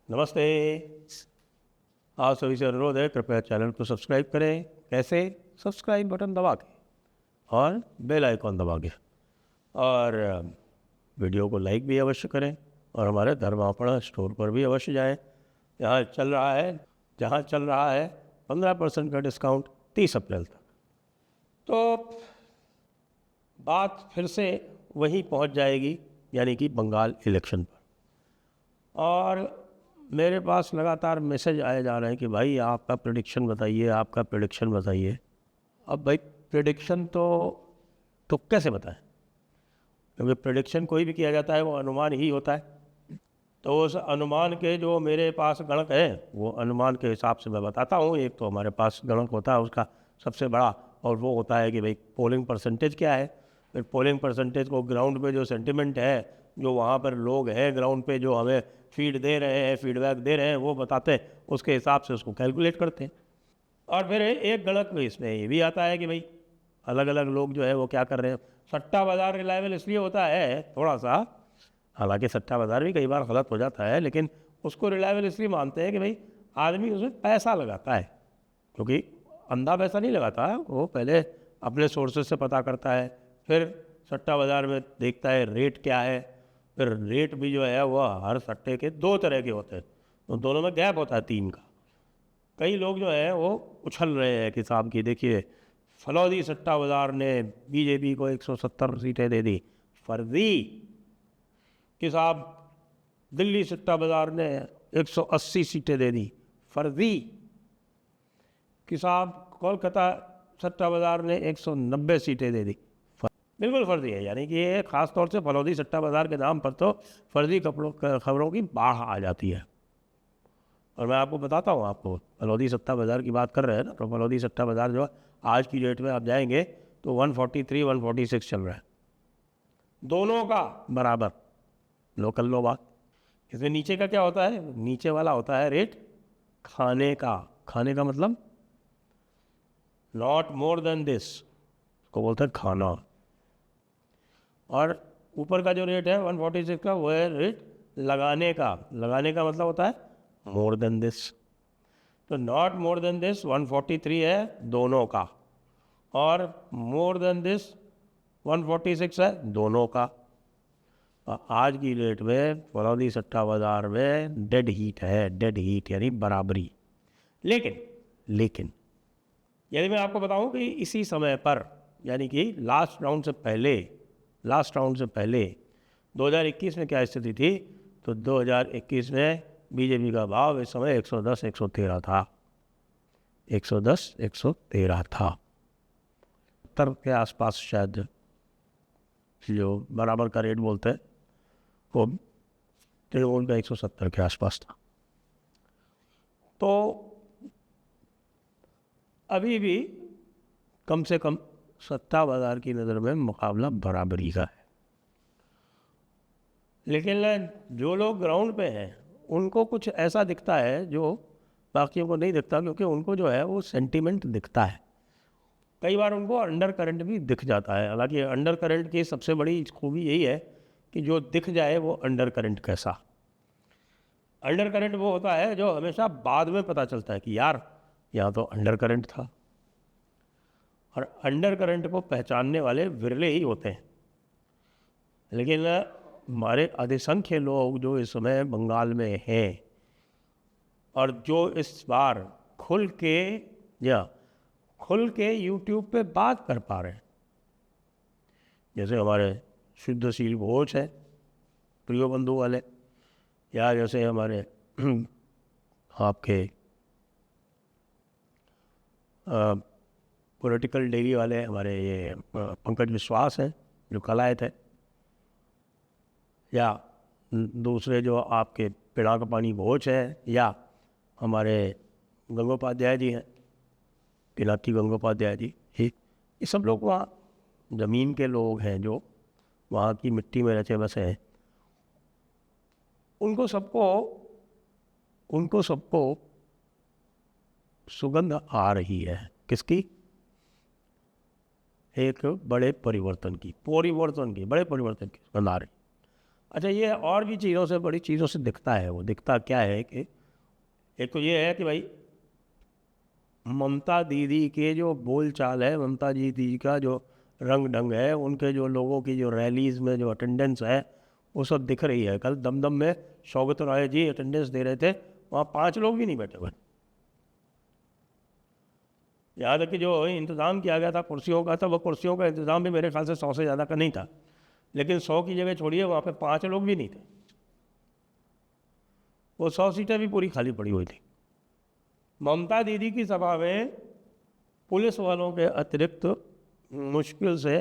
नमस्ते। आप सभी से अनुरोध है, कृपया चैनल को सब्सक्राइब करें। कैसे? सब्सक्राइब बटन दबा के और बेल आइकॉन दबा के, और वीडियो को लाइक भी अवश्य करें, और हमारे धर्मापड़ा स्टोर पर भी अवश्य जाएं। जहाँ चल रहा है 15% का डिस्काउंट 30 अप्रैल तक। तो बात फिर से वहीं पहुंच जाएगी, यानी कि बंगाल इलेक्शन पर। और मेरे पास लगातार मैसेज आए जा रहे हैं कि भाई आपका प्रेडिक्शन बताइए, आपका प्रेडिक्शन बताइए। अब भाई प्रेडिक्शन तो कैसे बताएं, क्योंकि प्रेडिक्शन कोई भी किया जाता है वो अनुमान ही होता है। तो उस अनुमान के जो मेरे पास गणक है, वो अनुमान के हिसाब से मैं बताता हूँ। एक तो हमारे पास गणक होता है उसका सबसे बड़ा, और वो होता है कि भाई पोलिंग परसेंटेज क्या है। फिर पोलिंग परसेंटेज को ग्राउंड पे जो सेंटिमेंट है, जो वहाँ पर लोग हैं ग्राउंड पे जो हमें फीड दे रहे हैं, फीडबैक दे रहे हैं, वो बताते हैं, उसके हिसाब से उसको कैलकुलेट करते हैं। और फिर एक गणक इसमें ये भी आता है कि भाई अलग अलग लोग जो है वो क्या कर रहे हैं। सट्टा बाज़ार रिलायबल इसलिए होता है थोड़ा सा, हालांकि सट्टा बाज़ार भी कई बार गलत हो जाता है, लेकिन उसको रिलायबल इसलिए मानते हैं कि भाई आदमी उसमें पैसा लगाता है। क्योंकि अंधा पैसा नहीं लगाता है, वो पहले अपने सोर्सेज से पता करता है, फिर सट्टा बाज़ार में देखता है रेट क्या है। फिर रेट भी जो है वह हर सट्टे के दो तरह के होते हैं, तो दोनों में गैप होता है 3 का। कई लोग जो है वो उछल रहे हैं कि साहब की देखिए फलौदी सट्टा बाज़ार ने बीजेपी को 170 सीटें दे दी, फर्जी। कि साहब दिल्ली सट्टा बाज़ार ने 180 सीटें दे दी, फर्जी। कि साहब कोलकाता सट्टा बाज़ार ने 190 सीटें दे दी, बिल्कुल फर्जी है। यानी कि ये ख़ास तौर से फलौदी सट्टा बाज़ार के नाम पर तो फर्जी खबरों की बाढ़ आ जाती है। और मैं आपको बताता हूँ, आपको फलौदी सट्टा बाज़ार की बात कर रहे हैं ना, तो फलौदी सट्टा बाज़ार जो आज की डेट में आप जाएंगे तो 143 146 चल रहा है, दोनों का बराबर। लोकल लो बात। इसमें नीचे का क्या होता है? नीचे वाला होता है रेट खाने का। खाने का मतलब नॉट मोर देन दिस को बोलते हैं खाना। और ऊपर का जो रेट है 146 का, वो है रेट लगाने का। लगाने का मतलब होता है मोर देन दिस। तो नॉट मोर देन दिस 143 है दोनों का, और मोर देन दिस 146 है दोनों का। आज की डेट में फलौदी सट्टा बाज़ार में डेड हीट है, डेड हीट यानी बराबरी। लेकिन यदि मैं आपको बताऊं कि इसी समय पर, यानी कि लास्ट राउंड से पहले 2021 में क्या स्थिति थी, तो 2021 में बीजेपी का भाव इस समय 110-113 था। 110-113 था। 70 के आसपास शायद जो बराबर का रेट बोलते हैं, वो तृणमूल का 170 के आसपास था। तो अभी भी कम से कम सट्टा बाज़ार की नज़र में मुकाबला बराबरी का है। लेकिन जो लोग ग्राउंड पे हैं उनको कुछ ऐसा दिखता है जो बाकियों को नहीं दिखता, क्योंकि उनको जो है वो सेंटीमेंट दिखता है। कई बार उनको अंडर करंट भी दिख जाता है। हालांकि अंडर करंट की सबसे बड़ी खूबी यही है कि जो दिख जाए वो अंडर करंट कैसा। अंडर करंट वो होता है जो हमेशा बाद में पता चलता है कि यार यहाँ तो अंडर करंट था। और अंडर करंट को पहचानने वाले विरले ही होते हैं। लेकिन हमारे अधिसंख्य लोग जो इस समय बंगाल में हैं, और जो इस बार खुल के यूट्यूब पे बात कर पा रहे हैं, जैसे हमारे शुद्धशील घोष है, प्रियो बंधु वाले, या जैसे हमारे आपके पॉलिटिकल डेली वाले हमारे ये पंकज विश्वास हैं जो कल आए थे, या दूसरे जो आपके पिनाक पानी घोष है, या हमारे गंगोपाध्याय जी हैं, पिनाकी गंगोपाध्याय जी ही। ये सब लोग वहाँ ज़मीन के लोग हैं, जो वहाँ की मिट्टी में रचे बसे हैं। उनको सबको सुगंध आ रही है। किसकी? एक बड़े परिवर्तन की सुगंध आ रही। अच्छा, ये और भी चीज़ों से, बड़ी चीज़ों से दिखता है। वो दिखता क्या है कि एक तो ये है कि भाई ममता दीदी के जो बोल चाल है, ममता जी दीदी का जो रंग ढंग है, उनके जो लोगों की जो रैलीज़ में जो अटेंडेंस है, वो सब दिख रही है। कल दमदम में शौकत राय जी अटेंडेंस दे रहे थे, वहाँ 5 लोग भी नहीं बैठे हुए। यहाँ तक कि जो इंतज़ाम किया गया था कुर्सियों का, था वो कुर्सियों का इंतज़ाम भी मेरे ख्याल से 100 से ज़्यादा का नहीं था, लेकिन 100 की जगह छोड़िए, वहाँ पे 5 लोग भी नहीं थे। वो 100 सीटें भी पूरी खाली पड़ी हुई थी। ममता दीदी की सभा में पुलिस वालों के अतिरिक्त मुश्किल से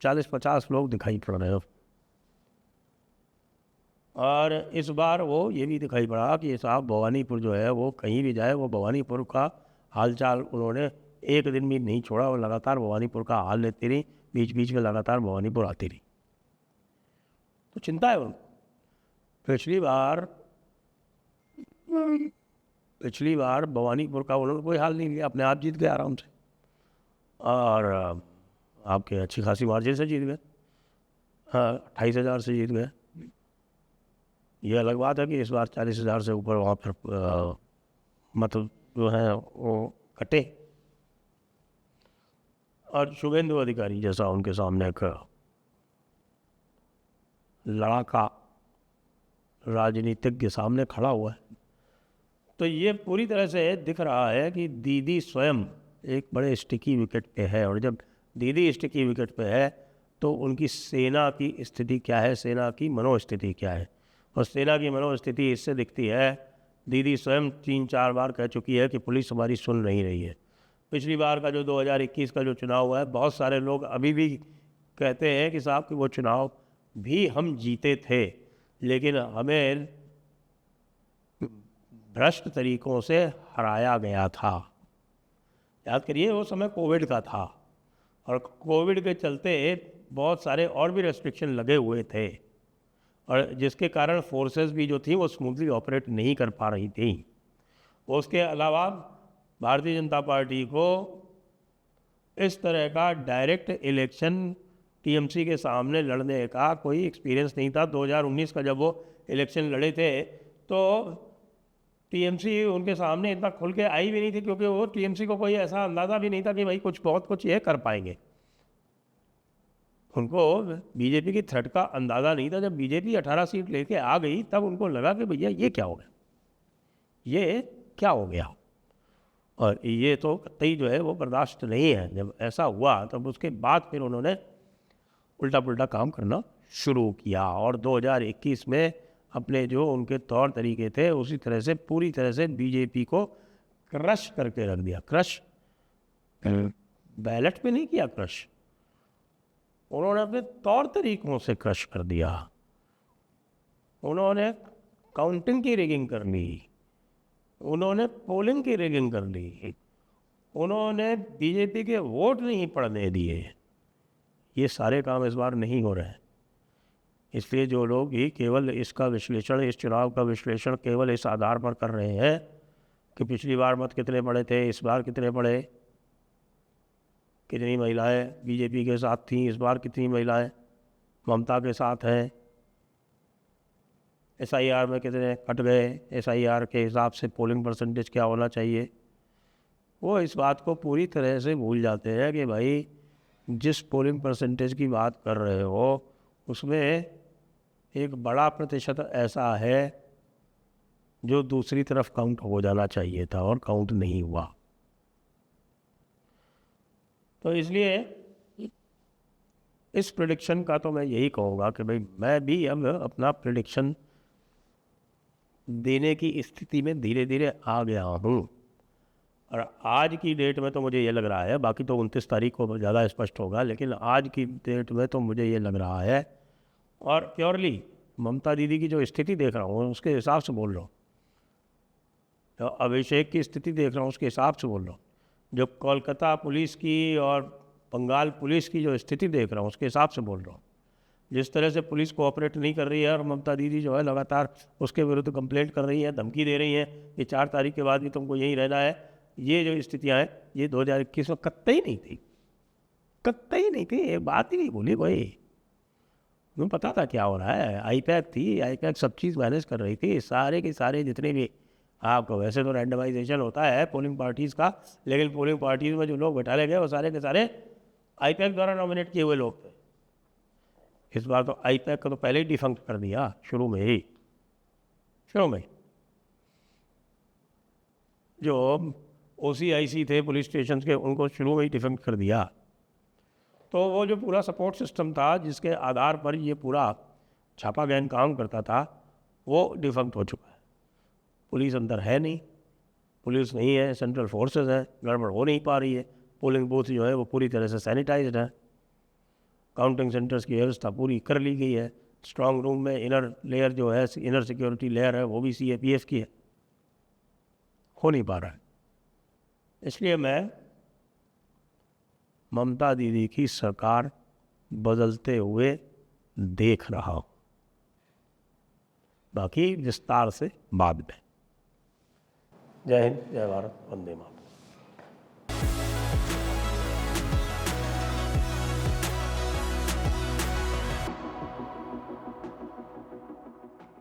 40-50 लोग दिखाई पड़ रहे हो। और इस बार वो ये भी दिखाई पड़ा कि साहब भवानीपुर जो है, वो कहीं भी जाए, वो भवानीपुर का हालचाल उन्होंने एक दिन भी नहीं छोड़ा। वो लगातार भवानीपुर का हाल लेती रही, बीच बीच में लगातार भवानीपुर आती रही। तो चिंता है उनको। पिछली बार भवानीपुर का उन्होंने कोई हाल नहीं लिया, अपने आप जीत गए आराम से, और आपके अच्छी खासी मार्जिन से जीत गए। हाँ, 28,000 से जीत गए। ये अलग बात है कि इस बार 40,000 से ऊपर वहाँ पर मतलब जो है वो कटे। और शुभेंदु अधिकारी जैसा उनके सामने एक लड़ाका राजनीतिज्ञ सामने खड़ा हुआ है। तो ये पूरी तरह से दिख रहा है कि दीदी स्वयं एक बड़े स्टिकी विकेट पे है। और जब दीदी स्टिकी विकेट पे है तो उनकी सेना की स्थिति क्या है, सेना की मनोस्थिति क्या है। और सेना की मनोस्थिति इससे दिखती है, दीदी स्वयं 3-4 बार कह चुकी है कि पुलिस हमारी सुन नहीं रही है। पिछली बार का जो 2021 का जो चुनाव हुआ है, बहुत सारे लोग अभी भी कहते हैं कि साहब कि वो चुनाव भी हम जीते थे, लेकिन हमें भ्रष्ट तरीकों से हराया गया था। याद करिए, वो समय कोविड का था, और कोविड के चलते बहुत सारे और भी रेस्ट्रिक्शन लगे हुए थे, और जिसके कारण फोर्सेस भी जो थी वो स्मूथली ऑपरेट नहीं कर पा रही थी। उसके अलावा भारतीय जनता पार्टी को इस तरह का डायरेक्ट इलेक्शन टीएमसी के सामने लड़ने का कोई एक्सपीरियंस नहीं था। 2019 का जब वो इलेक्शन लड़े थे तो टीएमसी उनके सामने इतना खुल के आई भी नहीं थी, क्योंकि वो टीएमसी को कोई ऐसा अंदाज़ा भी नहीं था कि भाई बहुत कुछ ये कर पाएंगे। उनको बीजेपी की थ्रेट का अंदाज़ा नहीं था। जब बीजेपी 18 सीट लेके आ गई तब उनको लगा कि भैया ये क्या हो गया, ये क्या हो गया, और ये तो कतई जो है वो बर्दाश्त नहीं है। जब ऐसा हुआ तब उसके बाद फिर उन्होंने उल्टा पुल्टा काम करना शुरू किया, और 2021 में अपने जो उनके तौर तरीके थे उसी तरह से पूरी तरह से बीजेपी को क्रश करके रख दिया। क्रश बैलेट पे नहीं किया, क्रश उन्होंने अपने तौर तरीकों से क्रश कर दिया। उन्होंने काउंटिंग की रिगिंग कर ली, उन्होंने पोलिंग की रिगिंग कर ली, उन्होंने बीजेपी के वोट नहीं पड़ने दिए। ये सारे काम इस बार नहीं हो रहे हैं। इसलिए जो लोग ही केवल इसका विश्लेषण, इस चुनाव का विश्लेषण केवल इस आधार पर कर रहे हैं कि पिछली बार मत कितने पड़े थे, इस बार कितने पड़े, कितनी महिलाएं बीजेपी के साथ थीं, इस बार कितनी महिलाएं ममता के साथ हैं, एसआईआर में कितने कट गए, एसआईआर के हिसाब से पोलिंग परसेंटेज क्या होना चाहिए, वो इस बात को पूरी तरह से भूल जाते हैं कि भाई जिस पोलिंग परसेंटेज की बात कर रहे हो उसमें एक बड़ा प्रतिशत ऐसा है जो दूसरी तरफ काउंट हो जाना चाहिए था और काउंट नहीं हुआ। तो इसलिए इस प्रेडिक्शन का तो मैं यही कहूँगा कि भाई मैं भी अब अपना प्रेडिक्शन देने की स्थिति में धीरे धीरे आ गया हूँ। और आज की डेट में तो मुझे ये लग रहा है, बाकी तो 29 तारीख को ज़्यादा स्पष्ट होगा, लेकिन आज की डेट में तो मुझे ये लग रहा है, और प्योरली ममता दीदी की जो स्थिति देख रहा हूँ उसके हिसाब से बोल रहा हूँ, तो अभिषेक की स्थिति देख रहा हूँ उसके हिसाब से बोल रहा हूँ, जो कोलकाता पुलिस की और बंगाल पुलिस की जो स्थिति देख रहा हूँ उसके हिसाब से बोल रहा हूँ। जिस तरह से पुलिस कोऑपरेट नहीं कर रही है और ममता दीदी जो है लगातार उसके विरुद्ध कंप्लेंट कर रही है, धमकी दे रही है कि 4 तारीख के बाद भी तुमको यहीं रहना है, ये जो स्थितियाँ हैं ये 2021 में कतई नहीं थी, कतई नहीं थी, एक बात ही नहीं बोली भाई। तुम्हें पता था क्या हो रहा है, आईपैक थी, आईपैक सब चीज़ मैनेज कर रही थी, सारे के सारे जितने भी आपको वैसे तो रैंडमाइजेशन होता है पोलिंग पार्टीज़ का, लेकिन पोलिंग पार्टीज़ में जो लोग बैठाले गए वो सारे के सारे आईपैक द्वारा नॉमिनेट किए हुए लोग थे। इस बार तो आईपैक को तो पहले ही डिफंक्ट कर दिया, शुरू में ही। जो OCIC थे पुलिस स्टेशन के, उनको शुरू में ही डिफंक्ट कर दिया। तो वो जो पूरा सपोर्ट सिस्टम था जिसके आधार पर ये पूरा छापा गहन काम करता था, वो डिफंक्ट हो चुका है। पुलिस अंदर है नहीं, पुलिस नहीं है, सेंट्रल फोर्सेस है, गड़बड़ हो नहीं पा रही है। पोलिंग बूथ जो है वो पूरी तरह से सैनिटाइज्ड है, काउंटिंग सेंटर्स की व्यवस्था पूरी कर ली गई है। स्ट्रांग रूम में इनर लेयर जो है, इनर सिक्योरिटी लेयर है, वो भी CAPF की है। हो नहीं पा रहा है। इसलिए मैं ममता दीदी की सरकार बदलते हुए देख रहा हूँ, बाकी विस्तार से बाद में। जय हिंद, जय भारत, वंदे मातरम।